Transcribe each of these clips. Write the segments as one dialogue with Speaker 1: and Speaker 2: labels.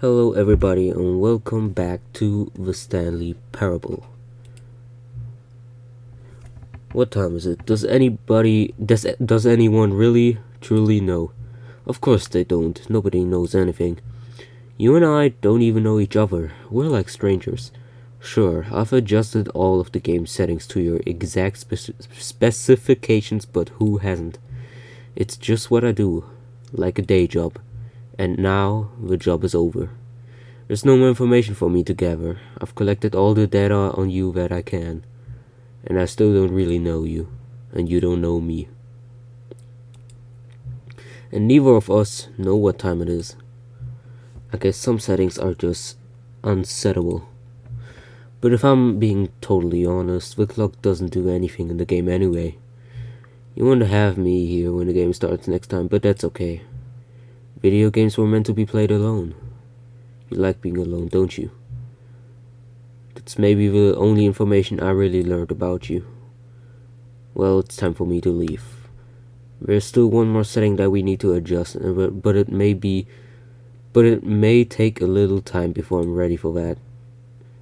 Speaker 1: Hello everybody and welcome back to the Stanley Parable. What time is it? Does anyone really truly know? Of course they don't. Nobody knows anything. You and I don't even know each other. We're like strangers. Sure, I've adjusted all of the game settings to your exact specifications, but who hasn't? It's just what I do, like a day job. And now the job is over. There's no more information for me to gather. I've collected all the data on you that I can. And I still don't really know you. And you don't know me. And neither of us know what time it is. I guess some settings are just unsettable. But if I'm being totally honest, the clock doesn't do anything in the game anyway. You want to have me here when the game starts next time, but that's okay. Video games were meant to be played alone. You like being alone, don't you? That's maybe the only information I really learned about you. Well, it's time for me to leave. There's still one more setting that we need to adjust, but it may take a little time before I'm ready for that.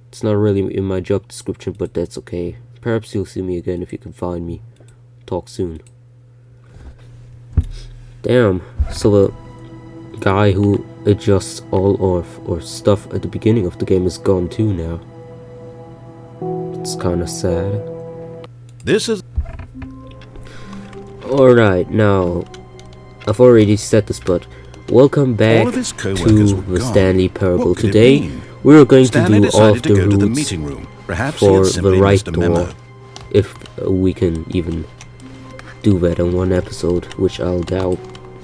Speaker 1: It's not really in my job description, but that's okay. Perhaps you'll see me again if you can find me. Talk soon. Damn, so the guy who adjusts all or stuff at the beginning of the game is gone too now. It's kinda sad.
Speaker 2: This is...
Speaker 1: Alright, now, I've already said this, but welcome back to the Stanley Parable. Today, we're going to do all of the routes for the right door, if we can even do that in one episode, which I'll doubt.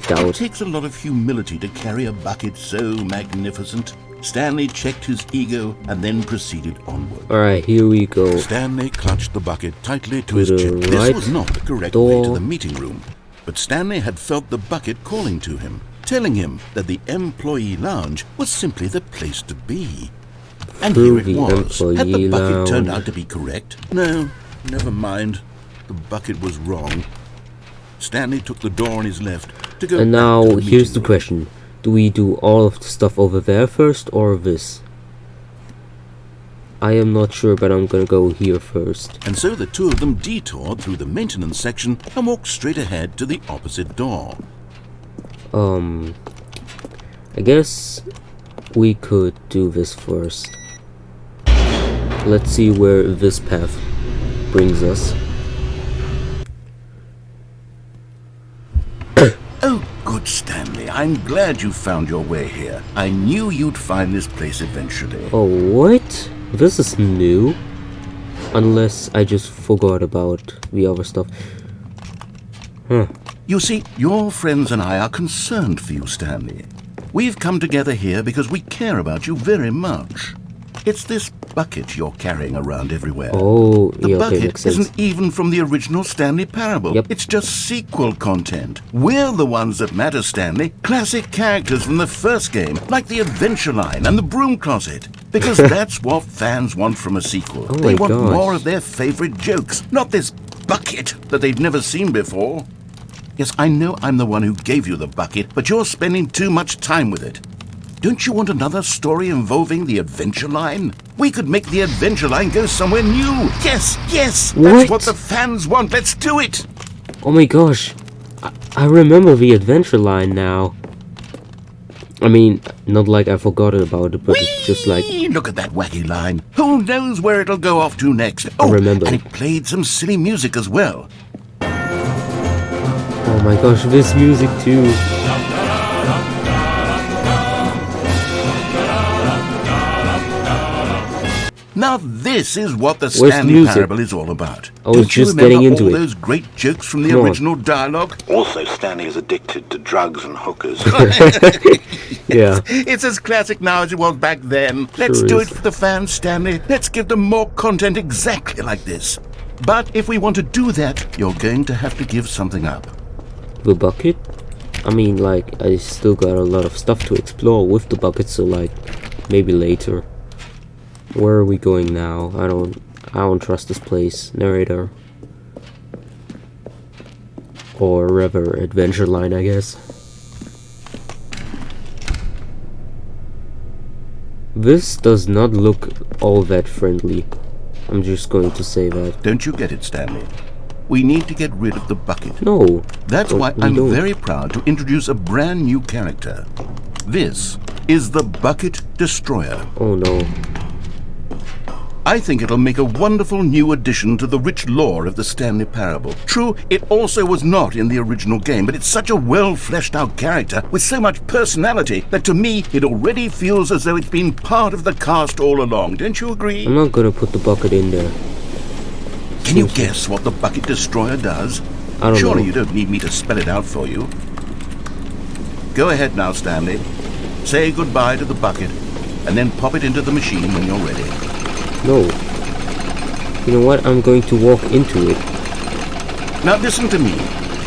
Speaker 2: It takes a lot of humility to carry a bucket so magnificent. Stanley checked his ego and then proceeded onward.
Speaker 1: Alright, here we go.
Speaker 2: Stanley clutched the bucket tightly to his chest. This was not the correct way to the meeting room, but Stanley had felt the bucket calling to him, telling him that the employee lounge was simply the place to be. And here it was. Had the bucket turned out to be correct? No, never mind. The bucket was wrong. Stanley took the door on his left to go.
Speaker 1: And now here's the question. Do we do all of the stuff over there first or this? I am not sure, but I'm gonna go here first.
Speaker 2: And so the two of them detoured through the maintenance section and walked straight ahead to the opposite door.
Speaker 1: I guess we could do this first. Let's see where this path brings us.
Speaker 2: Oh, good Stanley. I'm glad you found your way here. I knew you'd find this place eventually.
Speaker 1: Oh, what? This is new? Unless I just forgot about the other stuff. Huh.
Speaker 2: You see, your friends and I are concerned for you, Stanley. We've come together here because we care about you very much. It's this bucket you're carrying around everywhere.
Speaker 1: Oh,
Speaker 2: the
Speaker 1: yeah,
Speaker 2: bucket isn't even from the original Stanley Parable.
Speaker 1: Yep.
Speaker 2: It's just sequel content. We're the ones that matter, Stanley. Classic characters from the first game, like the Adventure Line and the Broom Closet. Because that's what fans want from a sequel.
Speaker 1: Oh
Speaker 2: they want
Speaker 1: gosh.
Speaker 2: more of their favorite jokes, not this bucket that they've never seen before. Yes, I know I'm the one who gave you the bucket, but you're spending too much time with it. Don't you want another story involving the Adventure Line? We could make the Adventure Line go somewhere new. Yes, yes, that's what the fans want. Let's do it.
Speaker 1: Oh my gosh. I remember the Adventure Line now. I mean, not like I forgot about it, but it's just like...
Speaker 2: Look at that wacky line. Who knows where it'll go off to next? Oh,
Speaker 1: I remember.
Speaker 2: And it played some silly music as well.
Speaker 1: Oh my gosh, this music too.
Speaker 2: Now this is what the Stanley Parable is all about.
Speaker 1: I was just getting into it.
Speaker 2: All those great jokes from the original dialogue? Also, Stanley is addicted to drugs and hookers.
Speaker 1: Yeah.
Speaker 2: It's as classic now as it was back then. Let's do it for the fans, Stanley. Let's give them more content exactly like this. But if we want to do that, you're going to have to give something up.
Speaker 1: The bucket? I mean, like, I still got a lot of stuff to explore with the bucket, so like, maybe later. Where are we going now? I don't trust this place. Narrator. Or rather, Adventure Line, I guess. This does not look all that friendly. I'm just going to say that.
Speaker 2: Don't you get it, Stanley? We need to get rid of the bucket.
Speaker 1: No.
Speaker 2: That's why I'm very proud to introduce a brand new character. This is the Bucket Destroyer.
Speaker 1: Oh no.
Speaker 2: I think it'll make a wonderful new addition to the rich lore of the Stanley Parable. True, it also was not in the original game, but it's such a well-fleshed-out character with so much personality that to me it already feels as though it's been part of the cast all along. Don't you agree?
Speaker 1: I'm not gonna put the bucket in there.
Speaker 2: Can you guess what the Bucket Destroyer does?
Speaker 1: I don't know.
Speaker 2: Surely you don't need me to spell it out for you. Go ahead now, Stanley. Say goodbye to the bucket, and then pop it into the machine when you're ready.
Speaker 1: No. You know what? I'm going to walk into it.
Speaker 2: Now listen to me.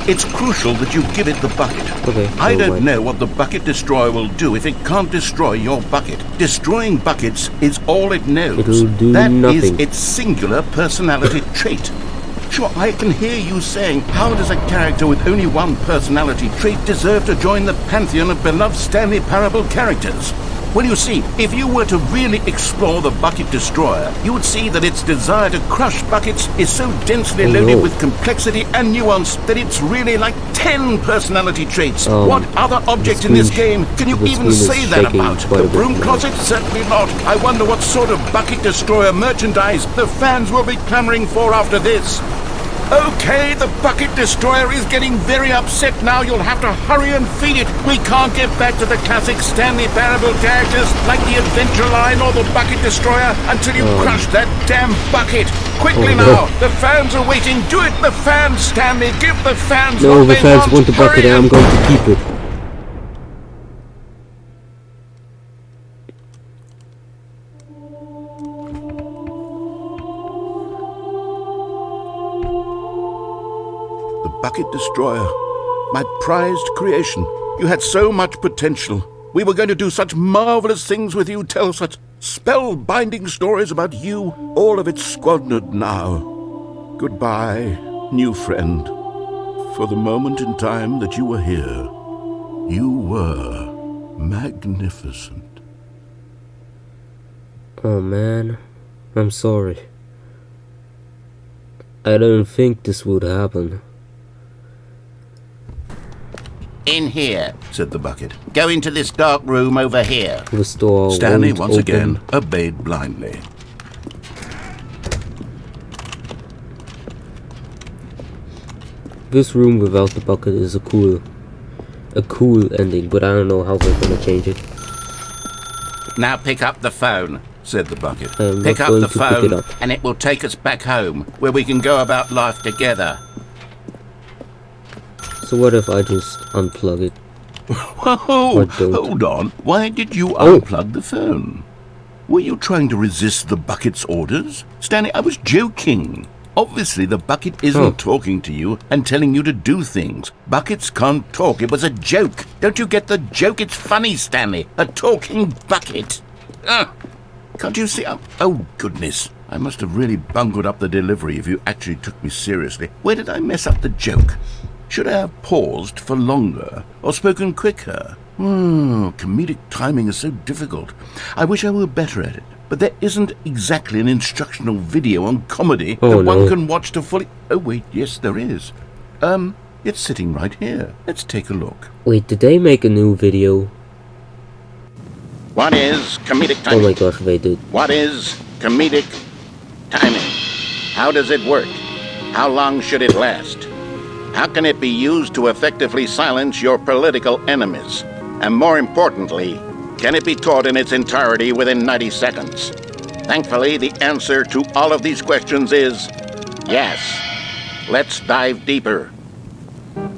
Speaker 2: It's crucial that you give it the bucket.
Speaker 1: Okay.
Speaker 2: I don't know what the Bucket Destroyer will do if it can't destroy your bucket. Destroying buckets is all it knows.
Speaker 1: It'll do
Speaker 2: nothing. That is
Speaker 1: nothing.
Speaker 2: its singular personality trait. Sure, I can hear you saying, how does a character with only one personality trait deserve to join the pantheon of beloved Stanley Parable characters? Well, you see, if you were to really explore the Bucket Destroyer, you would see that its desire to crush buckets is so densely loaded with complexity and nuance that it's really like 10 personality traits. What other object in this game can you even say that about? The broom closet? Certainly not. I wonder what sort of Bucket Destroyer merchandise the fans will be clamoring for after this. Okay, the Bucket Destroyer is getting very upset now. You'll have to hurry and feed it. We can't get back to the classic Stanley Parable characters like the Adventure Line or the Bucket Destroyer until you crush that damn bucket. Quickly now, the fans are waiting. Do it, the fans, Stanley. Give the fans
Speaker 1: No,
Speaker 2: what
Speaker 1: the
Speaker 2: they
Speaker 1: fans want the bucket and I'm going to keep it.
Speaker 2: Bucket Destroyer, my prized creation. You had so much potential. We were going to do such marvelous things with you, tell such spellbinding stories about you. All of it squandered now. Goodbye, new friend. For the moment in time that you were here, you were magnificent.
Speaker 1: Oh man, I'm sorry. I didn't think this would happen.
Speaker 2: In here, said the bucket. Go into this dark room over here.
Speaker 1: The store
Speaker 2: Stanley
Speaker 1: won't
Speaker 2: once
Speaker 1: open.
Speaker 2: again obeyed blindly.
Speaker 1: This room without the bucket is a cool ending, but I don't know how they're gonna change it.
Speaker 2: Now pick up the phone, said the bucket.
Speaker 1: Pick up the phone,
Speaker 2: and it will take us back home, where we can go about life together.
Speaker 1: So what if I just unplug it?
Speaker 2: Whoa, hold on. Why did you unplug the phone? Were you trying to resist the bucket's orders? Stanley, I was joking. Obviously, the bucket isn't talking to you and telling you to do things. Buckets can't talk. It was a joke. Don't you get the joke? It's funny, Stanley. A talking bucket. Can't you see? Oh, goodness. I must have really bungled up the delivery if you actually took me seriously. Where did I mess up the joke? Should I have paused for longer or spoken quicker? Comedic timing is so difficult. I wish I were better at it. But there isn't exactly an instructional video on comedy that one can watch to fully... Oh, wait, yes, there is. It's sitting right here. Let's take a look.
Speaker 1: Wait, did they make a new video?
Speaker 2: What is comedic timing?
Speaker 1: Oh my gosh, they did.
Speaker 2: What is comedic timing? How does it work? How long should it last? How can it be used to effectively silence your political enemies? And more importantly, can it be taught in its entirety within 90 seconds? Thankfully, the answer to all of these questions is yes. Let's dive deeper.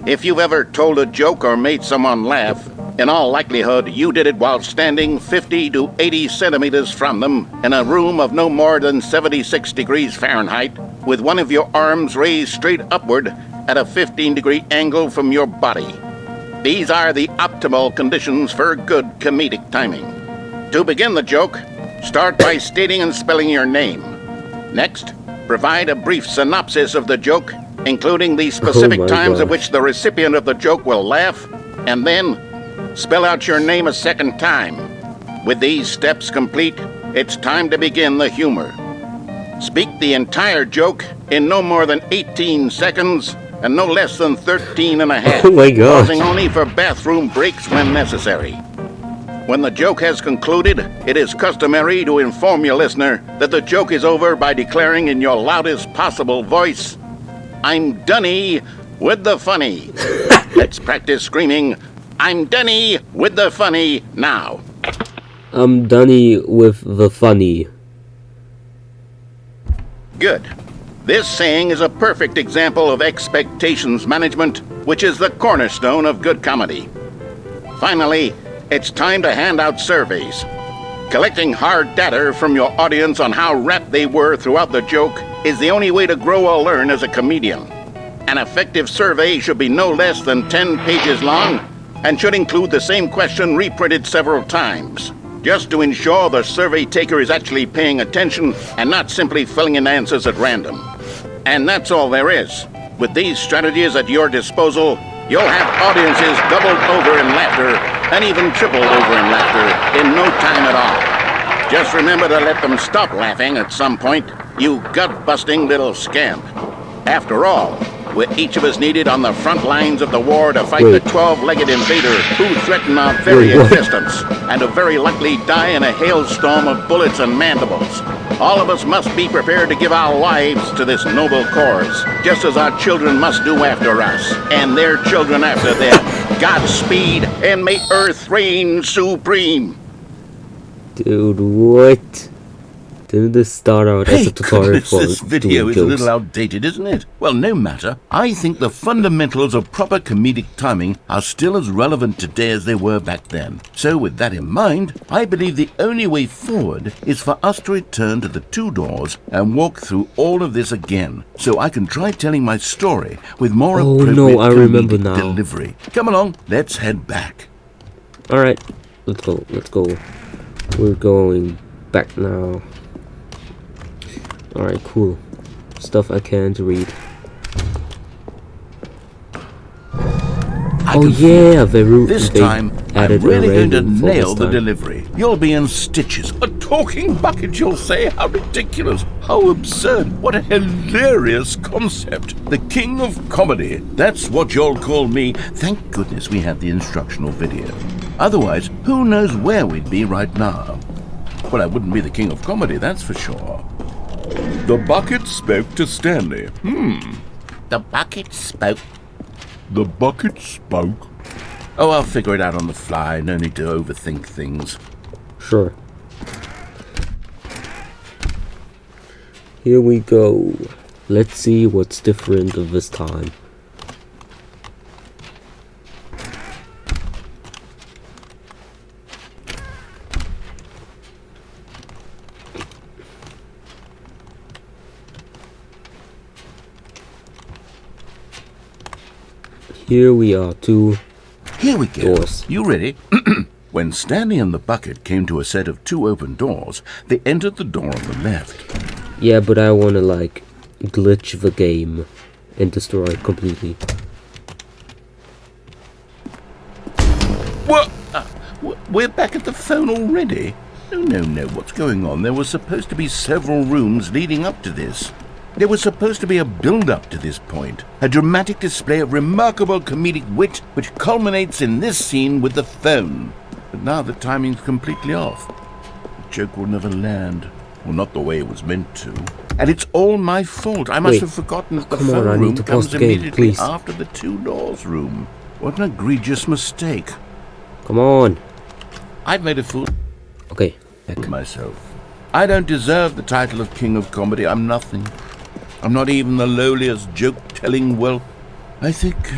Speaker 2: If you've ever told a joke or made someone laugh, in all likelihood, you did it while standing 50 to 80 centimeters from them in a room of no more than 76 degrees Fahrenheit, with one of your arms raised straight upward at a 15-degree angle from your body. These are the optimal conditions for good comedic timing. To begin the joke, start by stating and spelling your name. Next, provide a brief synopsis of the joke, including the specific times at which the recipient of the joke will laugh, and then spell out your name a second time.
Speaker 3: With these steps complete, it's time to begin the humor. Speak the entire joke in no more than 18 seconds and no less than 13 and a half.
Speaker 1: Oh my gosh.
Speaker 3: Pausing only for bathroom breaks when necessary. When the joke has concluded, it is customary to inform your listener that the joke is over by declaring in your loudest possible voice, "I'm Dunny with the funny." Let's practice screaming, "I'm Dunny with the funny" now.
Speaker 1: I'm Dunny with the funny.
Speaker 3: Good. This saying is a perfect example of expectations management, which is the cornerstone of good comedy. Finally, it's time to hand out surveys. Collecting hard data from your audience on how rapt they were throughout the joke is the only way to grow or learn as a comedian. An effective survey should be no less than 10 pages long and should include the same question reprinted several times, just to ensure the survey taker is actually paying attention and not simply filling in answers at random. And that's all there is. With these strategies at your disposal, you'll have audiences doubled over in laughter and even tripled over in laughter in no time at all. Just remember to let them stop laughing at some point, you gut-busting little scamp. After all, we're each of us needed on the front lines of the war to fight the 12-legged invader who threaten our very existence, and to very likely die in a hailstorm of bullets and mandibles. All of us must be prepared to give our lives to this noble cause, just as our children must do after us, and their children after them. Godspeed, and may Earth reign supreme.
Speaker 1: Dude, what? Didn't this start out as a tutorial for
Speaker 2: this video
Speaker 1: doing
Speaker 2: is
Speaker 1: jokes?
Speaker 2: a little outdated, isn't it? Well, no matter. I think the fundamentals of proper comedic timing are still as relevant today as they were back then. So with that in mind, I believe the only way forward is for us to return to the two doors and walk through all of this again, so I can try telling my story with more appropriate
Speaker 1: I remember
Speaker 2: comedic
Speaker 1: now.
Speaker 2: delivery. Come along, let's head back.
Speaker 1: Alright, let's go. We're going back now. Alright, cool. Stuff I can't read. Oh yeah,
Speaker 2: This time, I'm
Speaker 1: added
Speaker 2: really going to
Speaker 1: random for
Speaker 2: nail
Speaker 1: this
Speaker 2: the
Speaker 1: time.
Speaker 2: delivery. You'll be in stitches. A talking bucket, you'll say? How ridiculous. How absurd. What a hilarious concept. The king of comedy. That's what you'll call me. Thank goodness we had the instructional video. Otherwise, who knows where we'd be right now. Well, I wouldn't be the king of comedy, that's for sure. The bucket spoke to Stanley.
Speaker 3: The bucket spoke.
Speaker 2: The bucket spoke. Oh, I'll figure it out on the fly. No need to overthink things.
Speaker 1: Sure. Here we go. Let's see what's different this time. Here we are,
Speaker 2: Here we go.
Speaker 1: doors.
Speaker 2: You ready? When Stanley and the bucket came to a set of two open doors, they entered the door on the left.
Speaker 1: Yeah, but I wanna like glitch the game and destroy it completely.
Speaker 2: What? We're back at the phone already? No. What's going on? There was supposed to be several rooms leading up to this. There was supposed to be a build-up to this point, a dramatic display of remarkable comedic wit which culminates in this scene with the phone. But now the timing's completely off. The joke will never land. Well, not the way it was meant to. And it's all my fault. I must
Speaker 1: Wait.
Speaker 2: have forgotten that the
Speaker 1: Come on,
Speaker 2: phone
Speaker 1: I need
Speaker 2: room
Speaker 1: to pause
Speaker 2: comes
Speaker 1: the game,
Speaker 2: immediately
Speaker 1: please.
Speaker 2: after the two doors room. What an egregious mistake.
Speaker 1: Come on.
Speaker 2: I've made a fool
Speaker 1: Okay, back.
Speaker 2: of myself. I don't deserve the title of King of Comedy. I'm nothing. I'm not even the lowliest joke-telling whelp. I think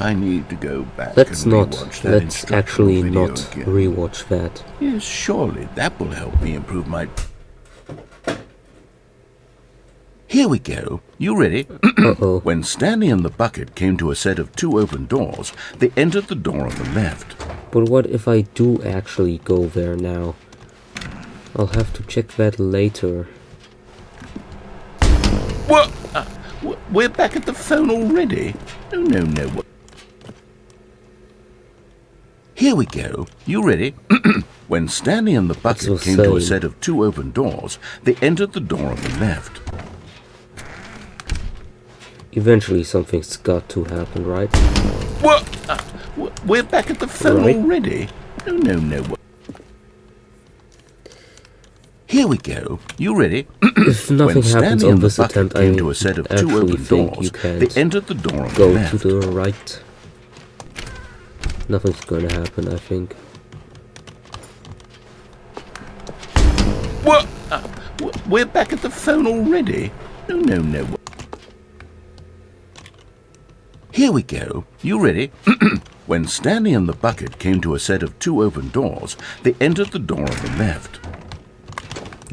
Speaker 2: I need to go back
Speaker 1: Let's
Speaker 2: and
Speaker 1: not.
Speaker 2: rewatch that
Speaker 1: Let's
Speaker 2: instructional
Speaker 1: actually
Speaker 2: video
Speaker 1: not
Speaker 2: again.
Speaker 1: rewatch that.
Speaker 2: Yes, surely that will help me improve my... Here we go. You ready?
Speaker 1: Uh-oh.
Speaker 2: When Stanley and the bucket came to a set of two open doors, they entered the door on the left.
Speaker 1: But what if I do actually go there now? I'll have to check that later.
Speaker 2: What? We're back at the phone already? No. Here we go. You ready? When Stanley and the bucket came to a set of 2 open doors, they entered the door on the left.
Speaker 1: Eventually something's got to happen, right?
Speaker 2: What? We're back at the phone already? No. Here we go. You ready?
Speaker 1: If nothing happens on this attempt, I
Speaker 2: to a set of 2
Speaker 1: actually
Speaker 2: open
Speaker 1: think
Speaker 2: doors,
Speaker 1: you can't
Speaker 2: they entered the door on
Speaker 1: go
Speaker 2: the left.
Speaker 1: to the right. Nothing's gonna happen, I think.
Speaker 2: What? We're back at the phone already? No. Here we go. You ready? When Stanley and the bucket came to a set of 2 open doors, they entered the door on the left.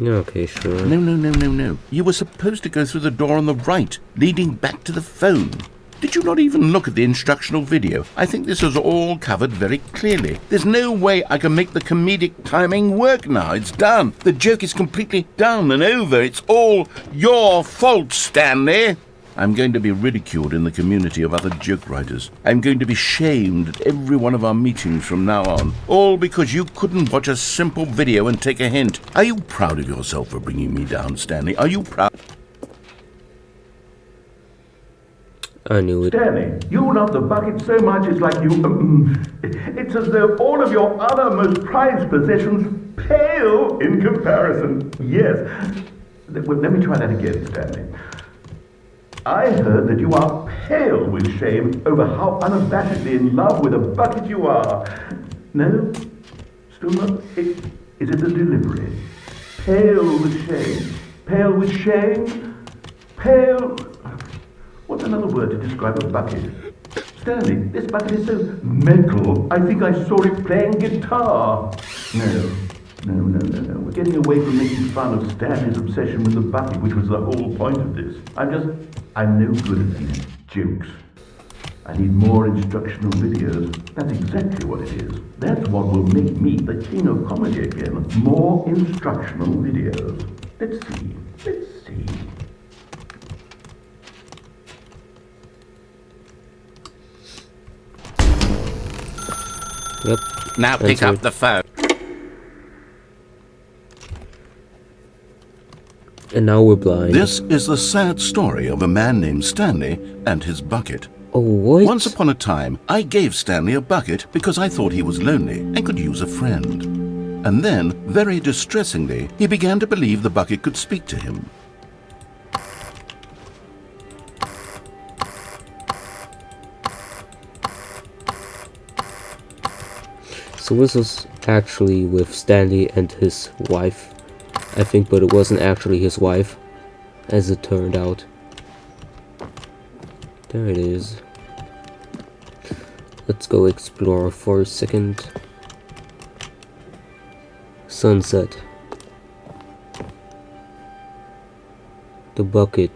Speaker 1: Okay, sure.
Speaker 2: No. You were supposed to go through the door on the right, leading back to the phone. Did you not even look at the instructional video? I think this is all covered very clearly. There's no way I can make the comedic timing work now. It's done. The joke is completely done and over. It's all your fault, Stanley. I'm going to be ridiculed in the community of other joke writers. I'm going to be shamed at every one of our meetings from now on. All because you couldn't watch a simple video and take a hint. Are you proud of yourself for bringing me down, Stanley? Are you proud?
Speaker 1: I knew it.
Speaker 4: Stanley, you love the bucket so much it's like you... it's as though all of your other most prized possessions pale in comparison. Yes. Let me try that again, Stanley. I heard that you are pale with shame over how unabashedly in love with a bucket you are. No? Still not? Is it the delivery? Pale with shame. Pale with shame? Pale... What's another word to describe a bucket? Stanley, this bucket is so metal. I think I saw it playing guitar. No. We're getting away from making fun of Stanley's obsession with the bucket, which was the whole point of this. I'm no good at these jokes. I need more instructional videos. That's exactly what it is. That's what will make me the king of comedy again. More instructional videos. Let's see.
Speaker 1: Yep.
Speaker 2: Now pick up the phone.
Speaker 1: And now we're blind.
Speaker 2: This is the sad story of a man named Stanley and his bucket.
Speaker 1: Oh, what?
Speaker 2: Once upon a time, I gave Stanley a bucket because I thought he was lonely and could use a friend. And then, very distressingly, he began to believe the bucket could speak to him.
Speaker 1: So this was actually with Stanley and his wife, I think, but it wasn't actually his wife, as it turned out. There it is. Let's go explore for a second. Sunset. The bucket.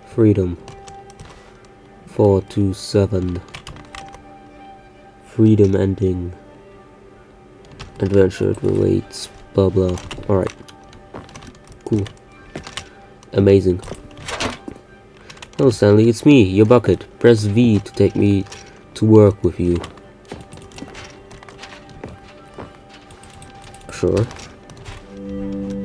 Speaker 1: Freedom. 427. Freedom ending. Adventure it relates. Blah blah. Alright. Cool. Amazing. Hello Stanley, it's me, your bucket. Press V to take me to work with you. Sure.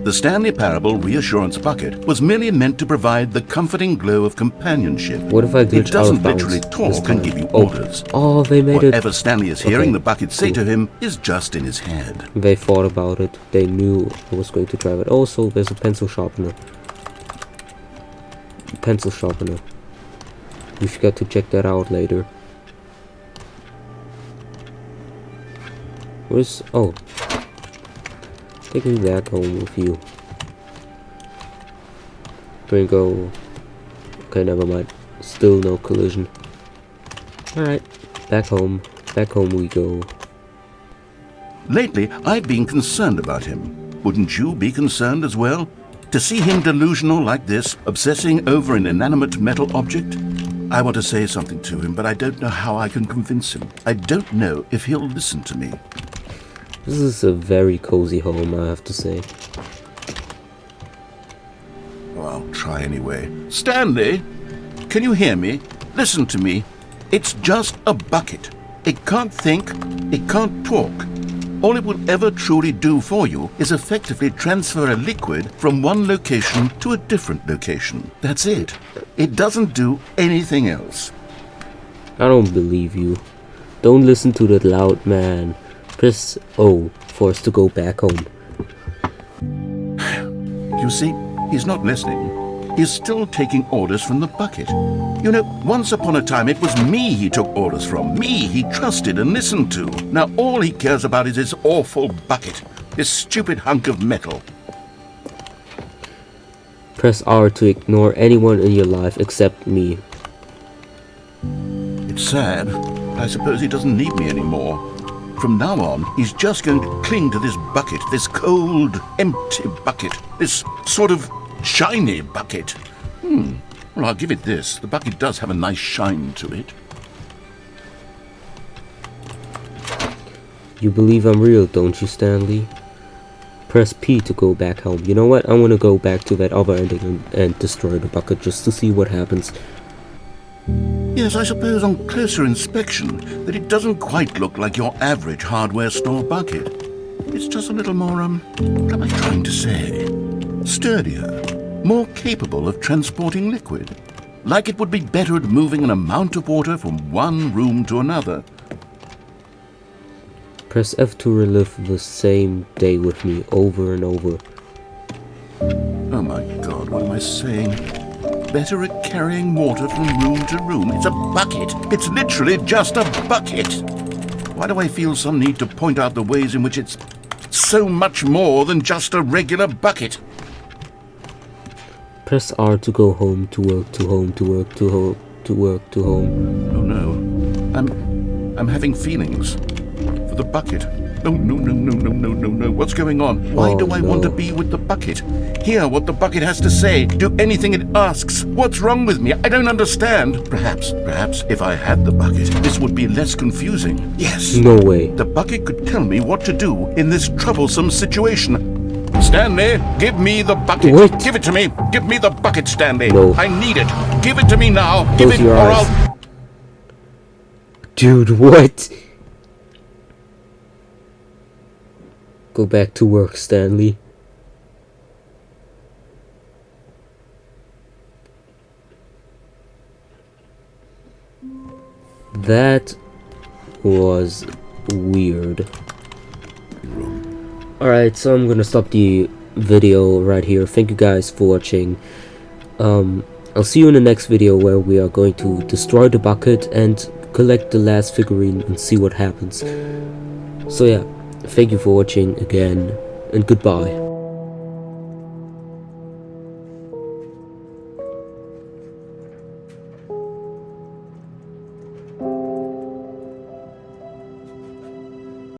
Speaker 2: The Stanley Parable Reassurance Bucket was merely meant to provide the comforting glow of companionship.
Speaker 1: What if I glitch
Speaker 2: It doesn't
Speaker 1: out of bounds
Speaker 2: literally
Speaker 1: this
Speaker 2: talk
Speaker 1: time?
Speaker 2: and give you orders.
Speaker 1: Oh, they made
Speaker 2: Whatever
Speaker 1: it.
Speaker 2: Stanley is hearing
Speaker 1: Okay,
Speaker 2: the bucket say
Speaker 1: cool.
Speaker 2: to him is just in his head.
Speaker 1: They thought about it. They knew I was going to drive it. Also, there's a pencil sharpener. We forgot to check that out later. Where's... Oh. Take me back home with you. Go. Okay, never mind. Still no collision. Alright. Back home. Back home we go.
Speaker 2: Lately, I've been concerned about him. Wouldn't you be concerned as well? To see him delusional like this, obsessing over an inanimate metal object? I want to say something to him, but I don't know how I can convince him. I don't know if he'll listen to me.
Speaker 1: This is a very cozy home, I have to say.
Speaker 2: Well, I'll try anyway. Stanley, can you hear me? Listen to me. It's just a bucket. It can't think, it can't talk. All it will ever truly do for you is effectively transfer a liquid from one location to a different location. That's it. It doesn't do anything else.
Speaker 1: I don't believe you. Don't listen to that loud man. Press O for us to go back home.
Speaker 2: You see, he's not listening. He's still taking orders from the bucket. You know, once upon a time it was me he took orders from. Me he trusted and listened to. Now all he cares about is his awful bucket. This stupid hunk of metal.
Speaker 1: Press R to ignore anyone in your life except me.
Speaker 2: It's sad. I suppose he doesn't need me anymore. From now on, he's just going to cling to this bucket, this cold, empty bucket, this sort of shiny bucket. Well, I'll give it this. The bucket does have a nice shine to it.
Speaker 1: You believe I'm real, don't you, Stanley? Press P to go back home. You know what? I want to go back to that other ending and destroy the bucket just to see what happens.
Speaker 2: Yes, I suppose on closer inspection that it doesn't quite look like your average hardware store bucket. It's just a little more, what am I trying to say? Sturdier, more capable of transporting liquid. Like it would be better at moving an amount of water from one room to another.
Speaker 1: Press F to relive the same day with me over and over.
Speaker 2: Oh my God, what am I saying? Better at carrying water from room to room. It's a bucket. It's literally just a bucket. Why do I feel some need to point out the ways in which it's so much more than just a regular bucket?
Speaker 1: Press R to go home, to work, to home, to work, to home, to work, to home.
Speaker 2: Oh no. I'm having feelings for the bucket. No. What's going on? Why do I want to be with the bucket? Hear what the bucket has to say. Do anything it asks. What's wrong with me? I don't understand. Perhaps if I had the bucket, this would be less confusing. Yes.
Speaker 1: No way.
Speaker 2: The bucket could tell me what to do in this troublesome situation. Stanley, give me the bucket.
Speaker 1: What?
Speaker 2: Give it to me. Give me the bucket, Stanley.
Speaker 1: No.
Speaker 2: I need it. Give it to me now. Give
Speaker 1: Close
Speaker 2: it
Speaker 1: your
Speaker 2: or
Speaker 1: eyes.
Speaker 2: I'll...
Speaker 1: Dude, what? Go back to work, Stanley. That was weird. Alright, so I'm gonna stop the video right here. Thank you guys for watching. I'll see you in the next video where we are going to destroy the bucket and collect the last figurine and see what happens. So yeah, thank you for watching again, and goodbye.